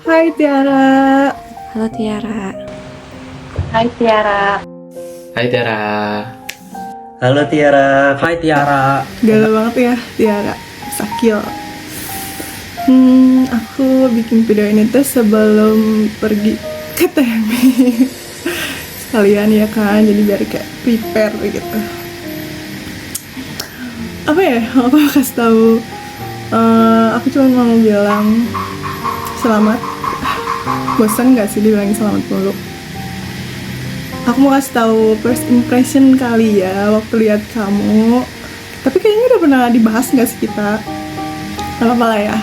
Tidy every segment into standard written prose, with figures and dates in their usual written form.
Hai Tiara. Halo Tiara. Hai Tiara. Hai Tiara. Halo Tiara. Hai Tiara. Galau banget ya Tiara. Sakil. Aku bikin video ini tuh sebelum pergi ke TMI. Sekalian ya kan, jadi biar kayak prepare gitu. Apa ya? Aku mau kasih tahu. Aku cuma mau bilang selamat. Bosan nggak sih dibilangin selamat mulu? Aku mau kasih tahu first impression kali ya waktu lihat kamu. Tapi kayaknya udah pernah dibahas nggak sih kita? Gak apa-apa lah ya.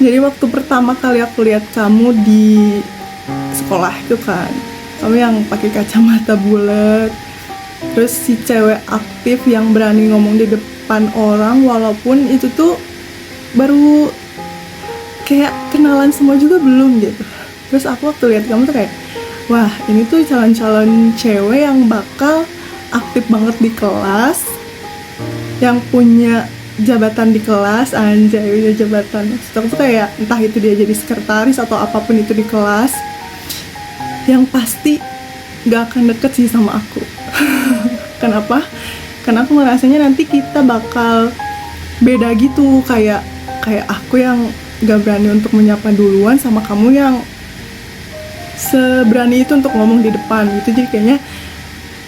Jadi waktu pertama kali aku lihat kamu di sekolah itu kan, kamu yang pakai kacamata bulat, terus si cewek aktif yang berani ngomong di depan orang walaupun itu tuh baru kayak kenalan semua juga belum gitu. Terus aku waktu lihat kamu tuh kayak, wah ini tuh calon-calon cewek yang bakal aktif banget di kelas, yang punya jabatan di kelas, anjay punya jabatan. Maksud aku tuh kayak entah itu dia jadi sekretaris atau apapun itu di kelas, yang pasti gak akan deket sih sama aku. Kenapa? Karena aku ngerasanya nanti kita bakal beda gitu, kayak aku yang gak berani untuk menyapa duluan sama kamu yang seberani itu untuk ngomong di depan gitu. Jadi kayaknya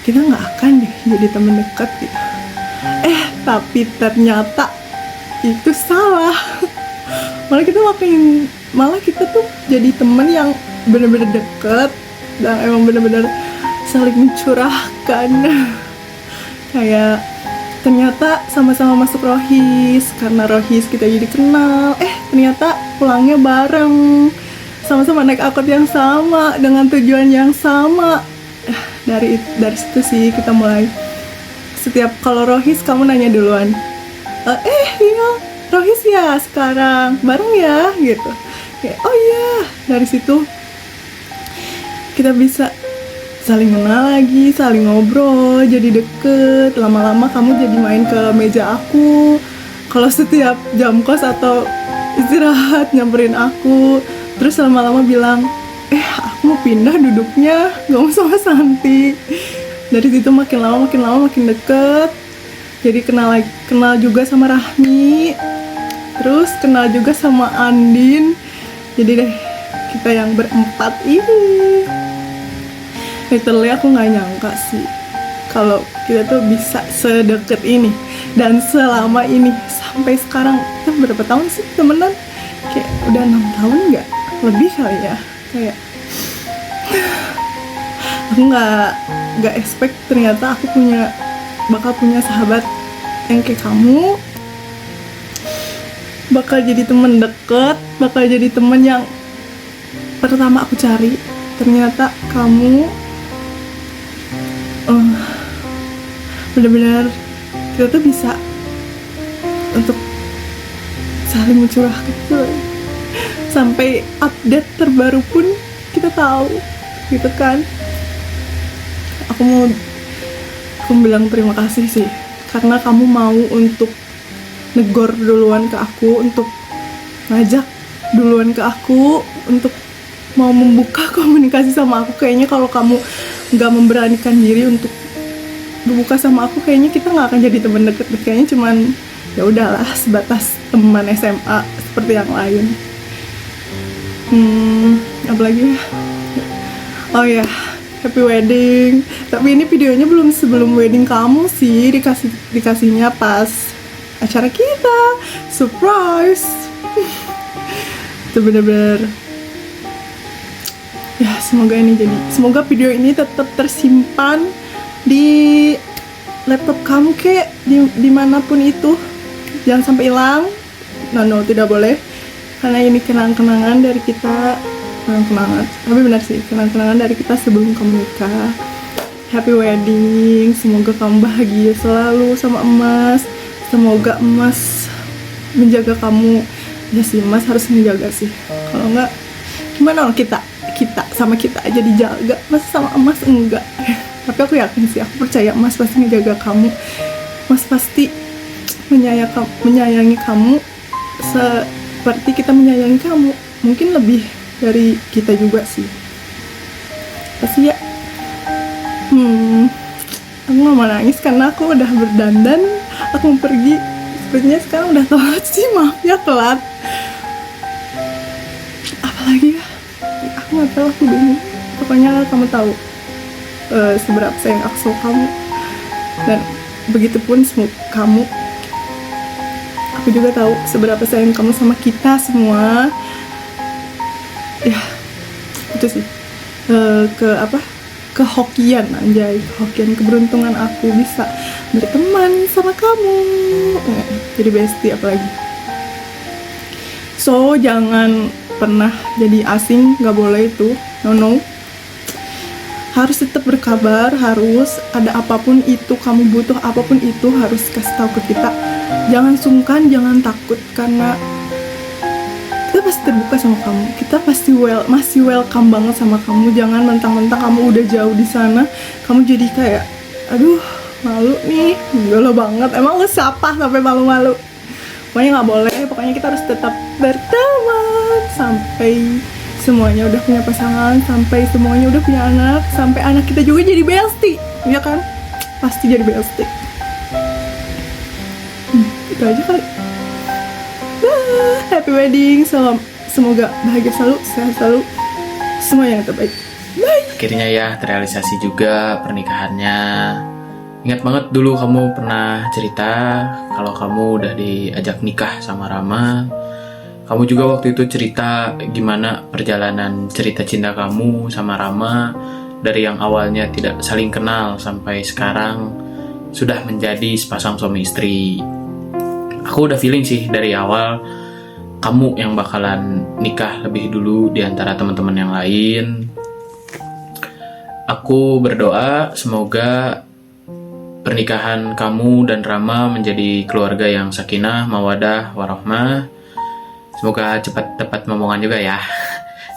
kita gak akan deh jadi temen deket gitu. Tapi ternyata itu salah. Malah kita tuh jadi temen yang bener-bener deket dan emang bener-bener saling mencurahkan. Kayak ternyata sama-sama masuk Rohis, karena Rohis kita jadi kenal. Ternyata pulangnya bareng, sama-sama naik angkot yang sama dengan tujuan yang sama. Dari situ sih kita mulai. Setiap kalau Rohis kamu nanya duluan, iya Rohis ya sekarang bareng ya gitu. Kayak oh iya, dari situ kita bisa saling kenal lagi, saling ngobrol, jadi deket. Lama-lama kamu jadi main ke meja aku. Kalau setiap jam kos atau istirahat nyamperin aku. Terus lama-lama bilang, aku mau pindah duduknya, gak mau sama Santi. Dari situ makin lama makin deket. Jadi kenal juga sama Rahmi. Terus kenal juga sama Andin. Jadi deh kita yang berempat ini. Literally aku gak nyangka sih kalau kita tuh bisa sedeket ini dan selama ini. Sampai sekarang kita berapa tahun sih temenan? Kayak udah 6 tahun gak? Lebih kali ya. Kayak aku gak expect ternyata aku bakal punya sahabat yang kayak kamu, bakal jadi temen deket, bakal jadi temen yang pertama aku cari. Ternyata kamu benar-benar kita tuh bisa untuk saling mencurahkan gitu. Sampai update terbaru pun kita tahu gitu kan. Aku bilang terima kasih sih karena kamu mau untuk negor duluan ke aku, untuk ngajak duluan ke aku, untuk mau membuka komunikasi sama aku. Kayaknya kalau kamu nggak memberanikan diri untuk berbuka sama aku, kayaknya kita nggak akan jadi teman deket. Kayaknya cuman ya udahlah sebatas teman SMA seperti yang lain. Apalagi ya? Oh ya, happy wedding. Tapi ini videonya belum sebelum wedding kamu sih, dikasihnya pas acara kita. Surprise. Itu bener-bener ya, semoga video ini tetap tersimpan di laptop kamu kek, dimanapun itu. Jangan sampai hilang. No, tidak boleh. Karena ini kenang-kenangan dari kita. Tapi benar sih, kenang-kenangan dari kita sebelum kamu nikah. Happy wedding. Semoga kamu bahagia selalu sama Emas. Semoga Emas menjaga kamu. Ya sih, Emas harus menjaga sih. Kalau enggak, gimana orang kita sama kita aja dijaga, masa sama Emas enggak? Tapi aku yakin sih, aku percaya Emas pasti menjaga kamu. Emas pasti menyayangi kamu seperti kita menyayangi kamu. mungkin lebih dari kita juga sih. Pasti ya. Aku gak mau nangis karena aku udah berdandan, aku mau pergi. Sepertinya sekarang udah telat sih, maaf ya telat. Apalagi ya, aku gak tahu, aku bingung. Pokoknya kamu tahu seberapa sayang aku sama kamu, dan begitupun kamu. Aku juga tahu seberapa sayang kamu sama kita semua. Ya, itu sih. Kehokian, anjay, kehokian, keberuntungan aku bisa berteman sama kamu, jadi bestie apalagi. So jangan pernah jadi asing, nggak boleh itu, no. Harus tetap berkabar, harus ada apapun itu, kamu butuh apapun itu harus kasih tahu ke kita. Jangan sungkan, jangan takut, karena kita pasti terbuka sama kamu. Kita pasti masih welcome banget sama kamu. Jangan mentang-mentang kamu udah jauh di sana, kamu jadi kayak, aduh, malu nih, galau banget. Emang lu siapa sampai malu-malu? Pokoknya nggak boleh. Pokoknya kita harus tetap berteman sampai semuanya udah punya pasangan, sampai semuanya udah punya anak, sampai anak kita juga jadi bestie, ya kan? Pasti jadi bestie. Itu aja kali. Happy wedding, semoga bahagia selalu, sehat selalu, semua yang terbaik. Bye. Akhirnya ya terrealisasi juga pernikahannya. Ingat banget dulu kamu pernah cerita kalau kamu udah diajak nikah sama Rama. Kamu juga waktu itu cerita gimana perjalanan cerita cinta kamu sama Rama dari yang awalnya tidak saling kenal sampai sekarang sudah menjadi sepasang suami istri. Aku udah feeling sih dari awal kamu yang bakalan nikah lebih dulu di antara teman-teman yang lain. Aku berdoa semoga pernikahan kamu dan Rama menjadi keluarga yang sakinah, mawadah, warahmah. Semoga cepat dapat momongan juga ya.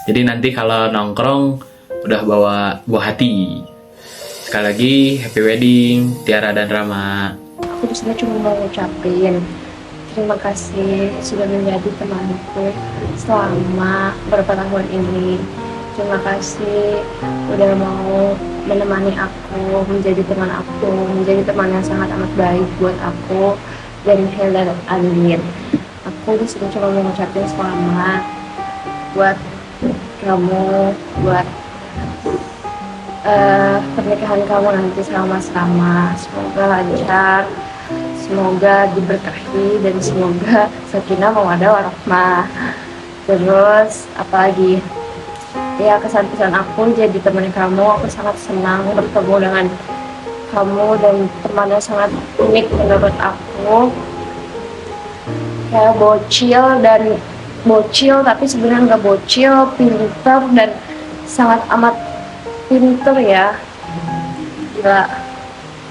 Jadi nanti kalau nongkrong udah bawa buah hati. Sekali lagi happy wedding Tiara dan Rama. Aku di sini cuma mau ngucapin terima kasih sudah menjadi temanku selama beberapa tahun ini. Terima kasih udah mau menemani aku, menjadi teman aku, menjadi teman yang sangat amat baik buat aku dari Hilda dan Alin. Aku di sini cuma mau ngucapin selamat buat kamu, buat pernikahan kamu nanti sama Mas Rama. Semoga lancar, semoga diberkahi, dan semoga sakinah mawaddah warahmah. Terus apalagi ya, kesan-kesan aku jadi teman kamu, aku sangat senang bertemu dengan kamu dan temannya sangat unik menurut aku. Kayak bocil tapi sebenarnya nggak bocil, pinter dan sangat amat pinter ya. Gila.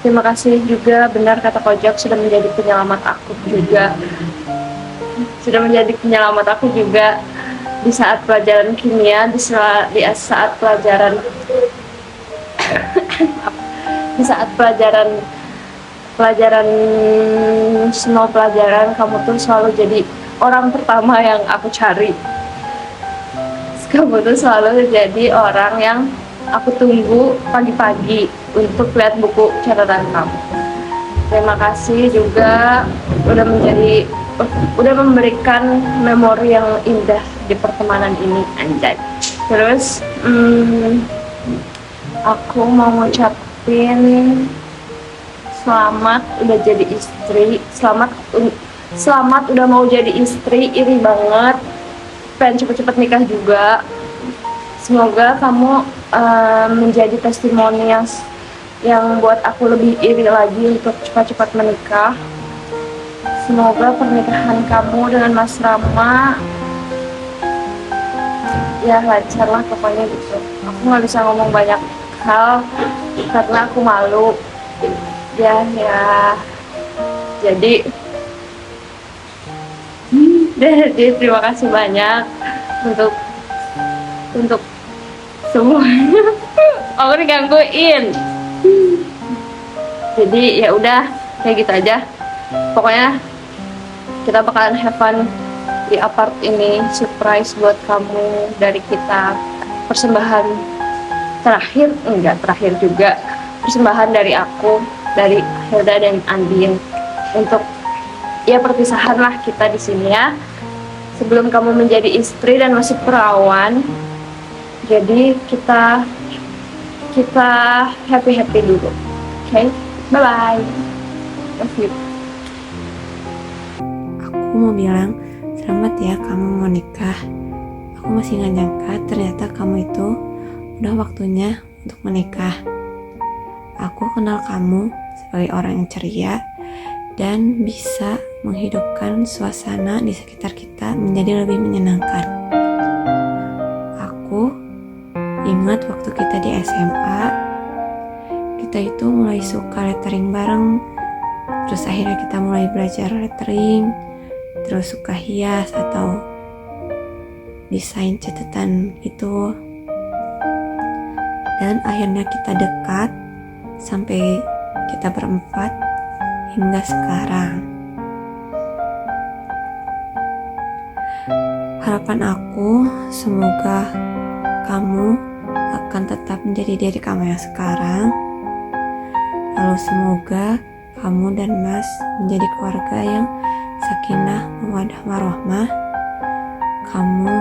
Terima kasih juga, benar kata Kojak, sudah menjadi penyelamat aku juga. Di saat pelajaran kimia, di saat pelajaran semua pelajaran, kamu tuh selalu jadi orang pertama yang aku cari. Kamu tuh selalu jadi orang yang aku tunggu pagi-pagi untuk lihat buku catatan kamu. Terima kasih juga udah memberikan memori yang indah di pertemanan ini, anjay. Terus aku mau ngucapin selamat udah jadi istri, selamat udah mau jadi istri, iri banget, pengen cepet-cepet nikah juga. Semoga kamu menjadi testimoni yang buat aku lebih iri lagi untuk cepat-cepat menikah. Semoga pernikahan kamu dengan Mas Rama ya lancar lah, pokoknya gitu. Aku nggak bisa ngomong banyak hal karena aku malu. Ya, jadi terima kasih banyak untuk semuanya. Aku digangguin. Jadi ya udah kayak gitu aja. Pokoknya kita bakalan have fun di apart ini surprise buat kamu dari kita. Persembahan terakhir, enggak terakhir juga, persembahan dari aku, dari Hilda dan Andin untuk ya perpisahan lah kita di sini ya. Sebelum kamu menjadi istri dan masuk perawan, jadi kita happy dulu, oke? Bye bye, love you. Aku mau bilang selamat ya kamu mau nikah. Aku masih gak nyangka ternyata kamu itu udah waktunya untuk menikah. Aku kenal kamu sebagai orang yang ceria dan bisa menghidupkan suasana di sekitar kita menjadi lebih menyenangkan. Aku ingat waktu kita di SMA, kita itu mulai suka lettering bareng, terus akhirnya kita mulai belajar lettering, terus suka hias atau desain catatan gitu, dan akhirnya kita dekat sampai kita berempat hingga sekarang. Harapan aku semoga kamu akan tetap menjadi diri kamu yang sekarang, lalu semoga kamu dan Mas menjadi keluarga yang sakinah mawaddah warohmah. Kamu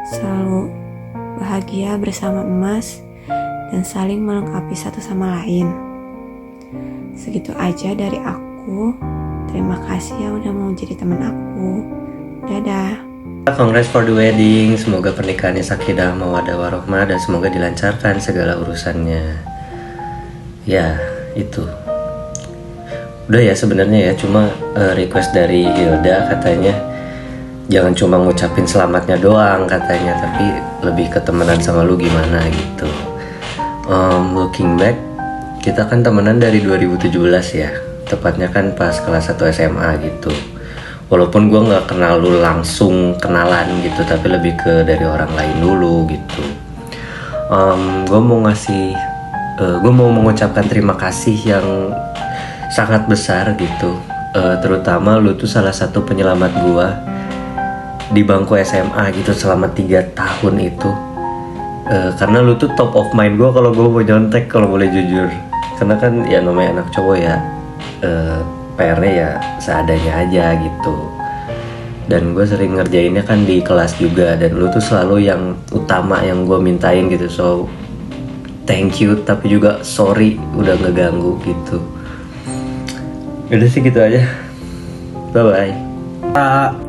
selalu bahagia bersama Mas dan saling melengkapi satu sama lain. Segitu aja dari aku. Terima kasih ya udah mau jadi teman aku. Dadah. Congrats for the wedding. Semoga pernikahannya sakinah mawaddah warohmah dan semoga dilancarkan segala urusannya. Ya, itu. Udah ya sebenarnya ya, cuma request dari Hilda katanya jangan cuma ngucapin selamatnya doang katanya, tapi lebih ke temenan sama lu gimana gitu. Looking back, kita kan temenan dari 2017 ya, tepatnya kan pas kelas 1 SMA gitu. Walaupun gue nggak kenal lu langsung kenalan gitu, tapi lebih ke dari orang lain dulu gitu. Gue mau mengucapkan terima kasih yang sangat besar gitu, terutama lu tuh salah satu penyelamat gue di bangku SMA gitu selama 3 tahun itu. Karena lu tuh top of mind gue kalau gue mau nyontek, kalau boleh jujur. Karena kan ya namanya anak cowok ya, PR-nya ya seadanya aja gitu. Dan gue sering ngerjainnya kan di kelas juga, dan lu tuh selalu yang utama yang gue mintain gitu. So thank you, tapi juga sorry udah ngeganggu gitu. Udah sih gitu aja. Bye bye.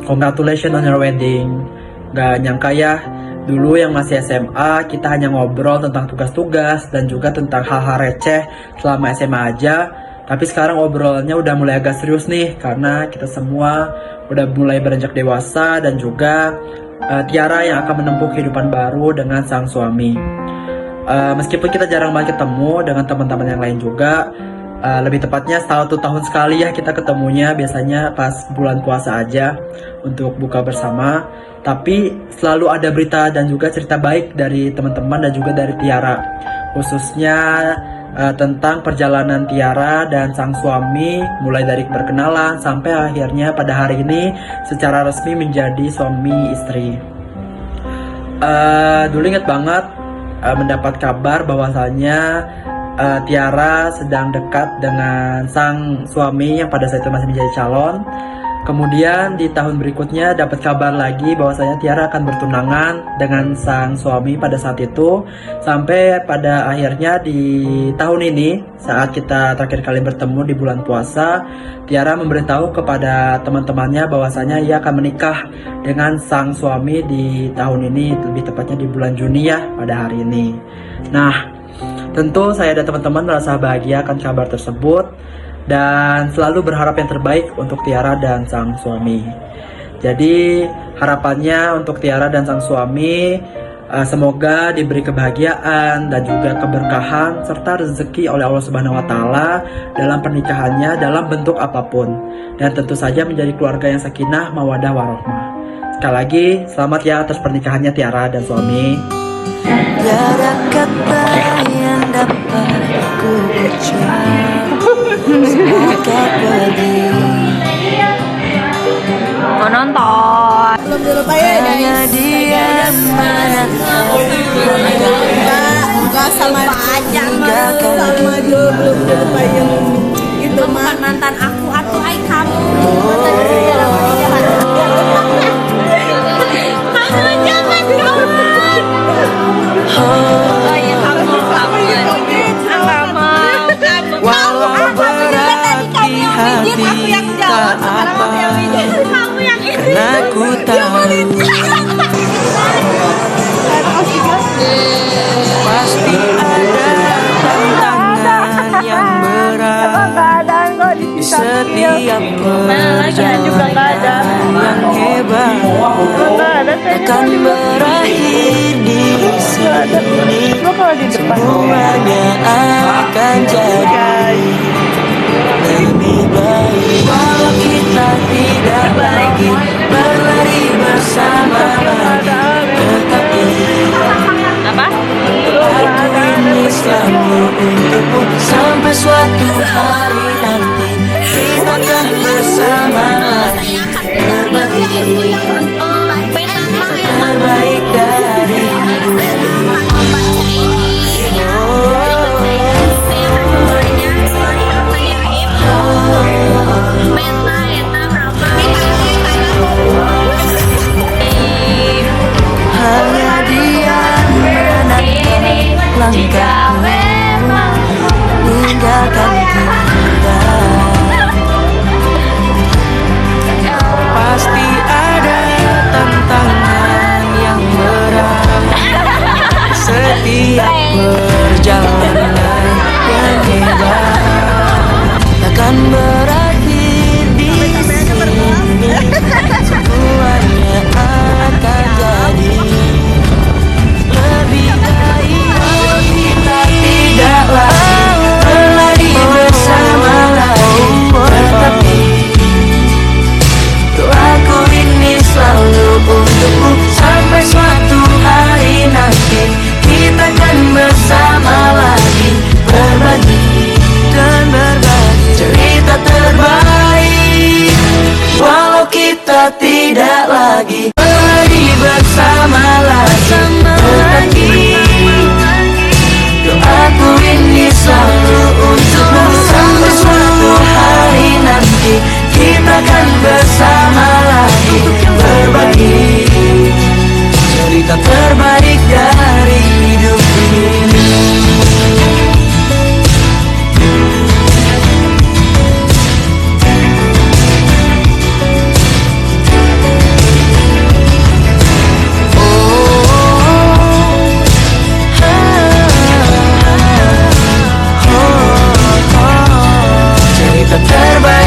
Congratulations on your wedding. Gak nyangka ya, dulu yang masih SMA kita hanya ngobrol tentang tugas-tugas dan juga tentang hal-hal receh selama SMA aja. Tapi sekarang obrolannya udah mulai agak serius nih, karena kita semua udah mulai beranjak dewasa dan juga Tiara yang akan menempuh kehidupan baru dengan sang suami. Meskipun kita jarang banget ketemu dengan teman-teman yang lain juga, lebih tepatnya 1 tahun sekali ya kita ketemunya, biasanya pas bulan puasa aja untuk buka bersama. Tapi selalu ada berita dan juga cerita baik dari teman-teman dan juga dari Tiara, khususnya tentang perjalanan Tiara dan sang suami, mulai dari perkenalan sampai akhirnya pada hari ini secara resmi menjadi suami istri. Dulu inget banget mendapat kabar bahwasanya Tiara sedang dekat dengan sang suami yang pada saat itu masih menjadi calon. Kemudian di tahun berikutnya dapat kabar lagi bahwasanya Tiara akan bertunangan dengan sang suami pada saat itu. Sampai pada akhirnya di tahun ini saat kita terakhir kali bertemu di bulan puasa, Tiara memberitahu kepada teman-temannya bahwasanya ia akan menikah dengan sang suami di tahun ini, lebih tepatnya di bulan Juni ya pada hari ini. Nah, tentu saya dan teman-teman merasa bahagia akan kabar tersebut dan selalu berharap yang terbaik untuk Tiara dan sang suami. Jadi harapannya untuk Tiara dan sang suami, semoga diberi kebahagiaan dan juga keberkahan serta rezeki oleh Allah Subhanahu wa taala dalam pernikahannya dalam bentuk apapun, dan tentu saja menjadi keluarga yang sakinah mawaddah warohmah. Sekali lagi selamat ya atas pernikahannya Tiara dan suami. Tiada kata yang dapat ku ucap sebagai pedih. Mau nonton? Belum dilupain ya Hanya guys. dia Enggak sama meninggalkan sama Jo belum dilupain. Itu mah Mantan aku atau ai kamu. Walau berat di hati tak apa, karena ku tahu pasti ada tantangan yang berat di setiap perjalanan yang hebat akan berakhir di sini. Semuanya akan jadi lebih baik walau kita tidak lagi berlari bersama lagi, tetapi aku ini selalu untukmu sampai suatu hari nanti kita akan bersama lagi berbagi terbaik dari hanya dia menentukan langkahmu, tinggalkan kita. Pasti ada tantangan yang berat setiap perjalanan yang hebat akan berakhir di sini. Semuanya akan jadi lebih baik kalau kita tidak lagi berlari bersama lagi, tetapi doaku ini selalu untukmu sampai suatu hari nanti kita akan bersama lagi berbagi dan berbagi cerita terbaik walau kita tidak lagi berlari bersama lagi, tetapi doaku ini selalu untukmu sampai suatu hari nanti kita akan bersama lagi berbagi cerita terbaik dari hidup ini. Cerita terbaik